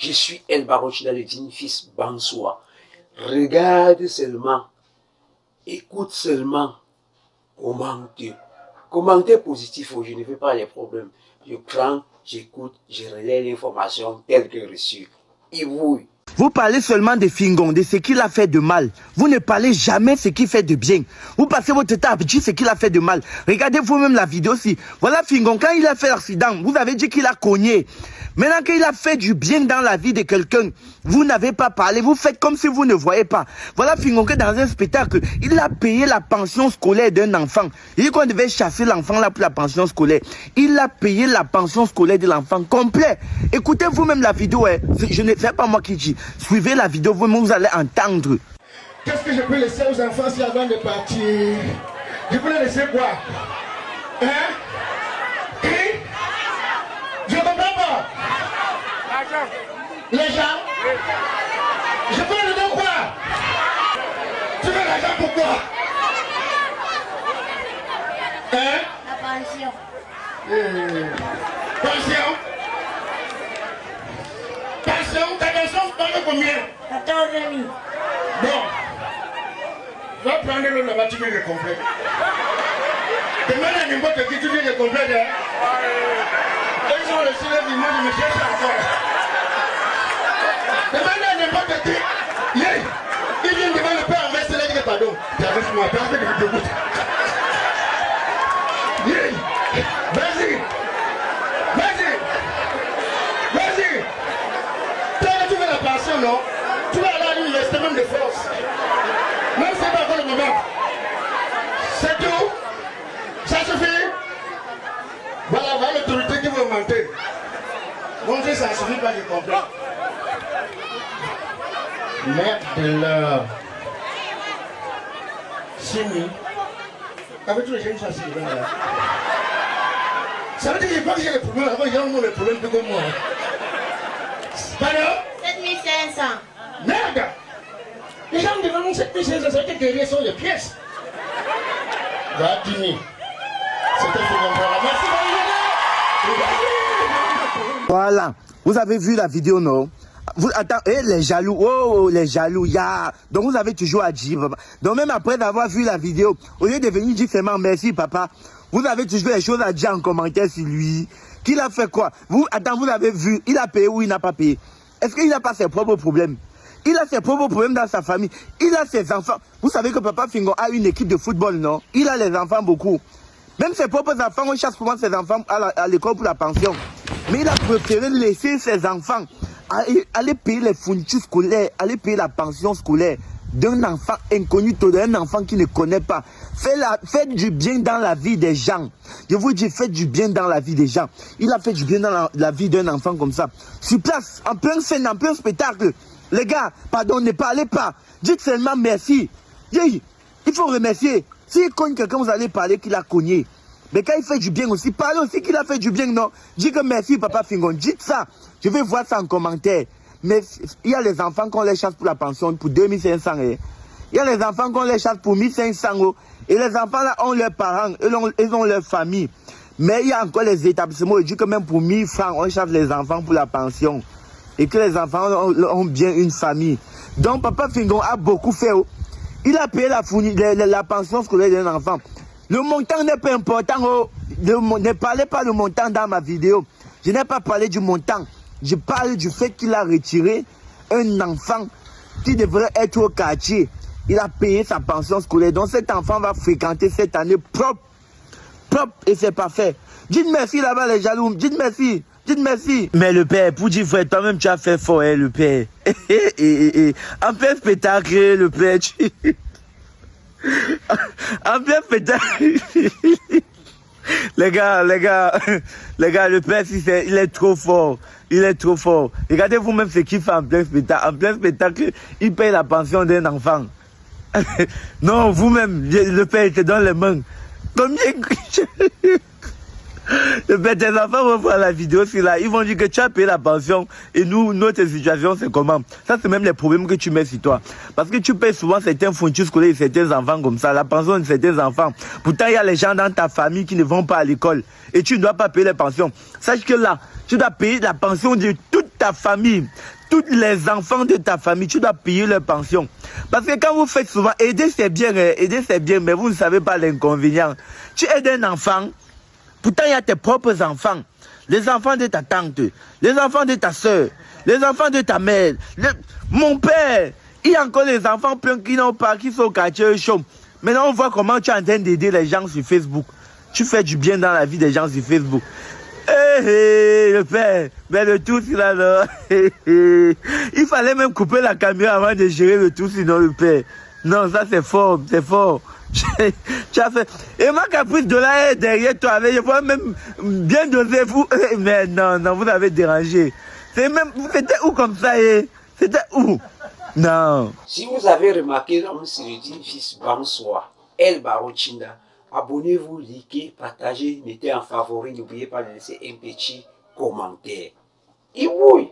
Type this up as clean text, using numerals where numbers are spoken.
Je suis El Barochina, le digne fils Bansoa. Regarde seulement, écoute seulement, commenter positif, je ne fais pas les problèmes. Je prends, j'écoute, je relais l'information telle que reçue. Et vous parlez seulement de Fingon, de ce qu'il a fait de mal. Vous ne parlez jamais de ce qu'il fait de bien. Vous passez votre temps à dire ce qu'il a fait de mal. Regardez vous-même la vidéo aussi. Voilà Fingon, quand il a fait l'accident, vous avez dit qu'il a cogné. Maintenant qu'il a fait du bien dans la vie de quelqu'un, vous n'avez pas parlé, vous faites comme si vous ne voyez pas. Voilà Fingon que dans un spectacle, il a payé la pension scolaire d'un enfant. Il dit qu'on devait chasser l'enfant là pour la pension scolaire. Il a payé la pension scolaire de l'enfant complet. Écoutez vous-même la vidéo, hein. Je ne fais pas moi qui dis. Suivez la vidéo, vous allez entendre. Qu'est-ce que je peux laisser aux enfants si avant de partir? Je peux les laisser quoi? Hein? Qui? Je ne comprends pas. Les gens? Je peux leur donner quoi? Tu veux l'argent pour quoi? Hein? La pension. Pension? Pension? Ta pension, tu combien? 14 000. Bon. Va prendre le là-bas, tu viens de compléter. Demande à n'importe qui, tu viens de compléter. Ils ont reçu le vivement, je me cherche encore. Demande à n'importe qui. Yeah. Il vient devant le père en veste, il a dit pardon. Tu avais fait ma place, je te dégoûte. Yeah. Vas-y. Vas-y. Vas-y. Toi, tu veux la pension, non? Tu vas aller à l'université même de force. Même si c'est pas encore le moment. C'est tout. Ça suffit. Voilà l'autorité qui veut monter. Bon Dieu, ça ne suffit pas, je comprends. Merde de l'heure. Simi. Avec tous les jeunes, ça c'est là. Ça veut dire qu'il faut que j'ai des problèmes. Avant, il y a des problèmes plus que moi. Pardon? 7500. Merde! Les gens me demandent 7500, ça veut dire que derrière sont les pièces. Va dîner. C'était ce qu'on voit. Merci, voilà, vous avez vu la vidéo, non? Vous, attends, les jaloux, oh, les jaloux, ya. Donc vous avez toujours à dire, papa. Donc même après avoir vu la vidéo, au lieu de venir dire seulement merci, papa, vous avez toujours des choses à dire en commentaire sur lui. Qu'il a fait quoi? Vous, attends, vous avez vu, il a payé ou il n'a pas payé? Est-ce qu'il n'a pas ses propres problèmes? Il a ses propres problèmes dans sa famille. Il a ses enfants. Vous savez que papa Fingon a une équipe de football, non? Il a les enfants beaucoup. Même ses propres enfants, on chasse souvent ses enfants à l'école pour la pension. Mais il a préféré laisser ses enfants aller payer les fournitures scolaires, aller payer la pension scolaire d'un enfant inconnu, d'un enfant qui ne connaît pas. Faites du bien dans la vie des gens. Je vous dis, faites du bien dans la vie des gens. Il a fait du bien dans la vie d'un enfant comme ça. Sur place, en pleine scène, en plein spectacle. Les gars, pardon, ne parlez pas. Dites seulement merci. Il faut remercier. S'il cogne quelqu'un, vous allez parler qu'il a cogné. Mais quand il fait du bien aussi, parlez aussi qu'il a fait du bien, non? Dites que merci, papa Fingon. Dites ça. Je vais voir ça en commentaire. Mais il y a les enfants qu'on les chasse pour la pension pour 2500 €. Il y a les enfants qu'on les chasse pour 1500 €. Et les enfants là ont leurs parents, ils ont leur famille. Mais il y a encore les établissements, ils disent que même pour 1000 francs, on chasse les enfants pour la pension. Et que les enfants ont bien une famille. Donc papa Fingon a beaucoup fait. Il a payé la pension scolaire d'un enfant. Le montant n'est pas important. Ne parlez pas du montant dans ma vidéo. Je n'ai pas parlé du montant. Je parle du fait qu'il a retiré un enfant qui devrait être au quartier. Il a payé sa pension scolaire. Donc cet enfant va fréquenter cette année propre. Propre et c'est parfait. Dites merci là-bas les jaloux. Dites merci. Dites merci. Mais le père, pour dire frère, toi-même tu as fait fort, hein, le père. En plein spectacle, le père. En plein spectacle. les gars, le père, il est trop fort. Il est trop fort. Regardez vous-même ce qu'il fait en plein spectacle. En plein spectacle, il paye la pension d'un enfant. Non, vous-même, le père était dans les mains. Combien? Le père, tes enfants vont voir la vidéo, c'est là. Ils vont dire que tu as payé la pension et nous, notre situation, c'est comment? Ça, c'est même les problèmes que tu mets sur toi. Parce que tu payes souvent certains fournitures scolaires et certains enfants comme ça, la pension de certains enfants. Pourtant, il y a les gens dans ta famille qui ne vont pas à l'école et tu ne dois pas payer les pensions. Sache que là, tu dois payer la pension de toute ta famille. Tous les enfants de ta famille, tu dois payer leur pension. Parce que quand vous faites souvent, aider c'est bien, mais vous ne savez pas l'inconvénient. Tu aides un enfant, pourtant il y a tes propres enfants, les enfants de ta tante, les enfants de ta soeur, les enfants de ta mère, mon père, il y a encore les enfants pleins qui n'ont pas, qui sont au quartier chaud. Maintenant on voit comment tu es en train d'aider les gens sur Facebook. Tu fais du bien dans la vie des gens sur Facebook. Le père, mais le tout, là, non. Il fallait même couper la caméra avant de gérer le tout, sinon le père. Non, ça c'est fort, c'est fort. Tu as fait. Et ma caprice de là est derrière toi, je vois même bien doser vous. Mais non, non, vous avez dérangé. C'était où comme ça, C'était où? Non. Si vous avez remarqué, on se dit fils Bonsoir, El Barochinda. Abonnez-vous, likez, partagez, mettez en favori, n'oubliez pas de laisser un petit commentaire. Et oui!